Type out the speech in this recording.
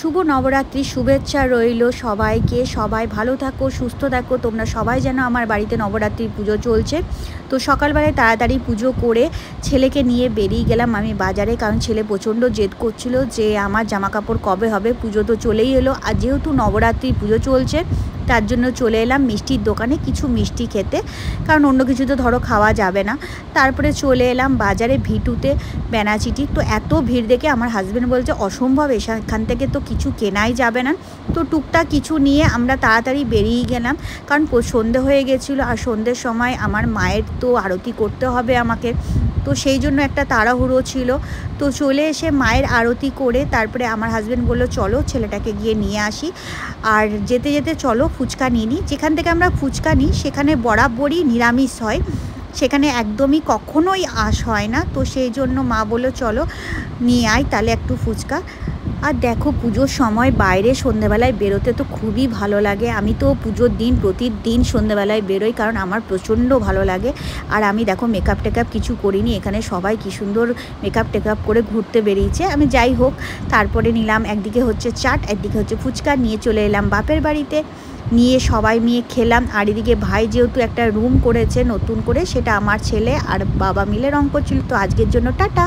শুভ নবরাত্রি শুভেচ্ছা রইল সবাইকে। সবাই ভালো থাকো, সুস্থ থাকো। তোমরা সবাই যেন আমার বাড়িতে নবরাত্রির পুজো চলছে। তো সকালবেলায় তাড়াতাড়ি পুজো করে ছেলেকে নিয়ে বেরিয়ে গেলাম আমি বাজারে, কারণ ছেলে প্রচণ্ড জেদ করছিল যে আমার জামা কাপড় কবে হবে, পুজো তো চলেই এলো। আর যেহেতু নবরাত্রির পুজো চলছে তার জন্য চলে এলাম মিষ্টির দোকানে কিছু মিষ্টি খেতে, কারণ অন্য কিছু তো ধরো খাওয়া যাবে না। তারপরে চলে এলাম বাজারে ভিটুতে বেনাচিটি। তো এত ভিড় দেখে আমার হাজব্যান্ড বলছে অসম্ভব, এখান থেকে তো কিছু কেনাই যাবে না। তো টুকটাক কিছু নিয়ে আমরা তাড়াতাড়ি বেরিয়ে গেলাম, কারণ সন্ধে হয়ে গেছিলো। আর সন্ধ্যের সময় আমার মায়ের তো আরতি করতে হবে আমাকে, তো সেই জন্য একটা তাড়াহুড়ো ছিল। তো চলে এসে মায়ের আরতি করে তারপরে আমার হাজব্যান্ড বললো চলো ছেলেটাকে গিয়ে নিয়ে আসি। আর যেতে যেতে চলো ফুচকা নিয়ে নিই। যেখান থেকে আমরা ফুচকা নিই সেখানে বরাবরই নিরামিষ হয়, সেখানে একদমই কখনোই আঁশ হয় না। তো সেই জন্য মা বললো চলো নিয়ে আয় তাহলে একটু ফুচকা। আর দেখো পুজোর সময় বাইরে সন্ধ্যেবেলায় বেরোতে তো খুবই ভালো লাগে। আমি তো পুজোর দিন প্রতিদিন সন্ধ্যেবেলায় বেরোই, কারণ আমার প্রচণ্ড ভালো লাগে। আর আমি দেখো মেকআপ টেকআপ কিছু করিনি, এখানে সবাই কি সুন্দর মেকআপ টেকআপ করে ঘুরতে বেরিয়েছে। আমি যাই হোক, তারপরে নিলাম একদিকে হচ্ছে চাট, একদিকে হচ্ছে ফুচকা, নিয়ে চলে এলাম বাপের বাড়িতে। নিয়ে সবাই মিলে খেলাম। আর এদিকে ভাই যেহেতু একটা রুম করেছে নতুন করে, সেটা আমার ছেলে আর বাবা মিলে রং করছিল। তো আজকের জন্য টাটা।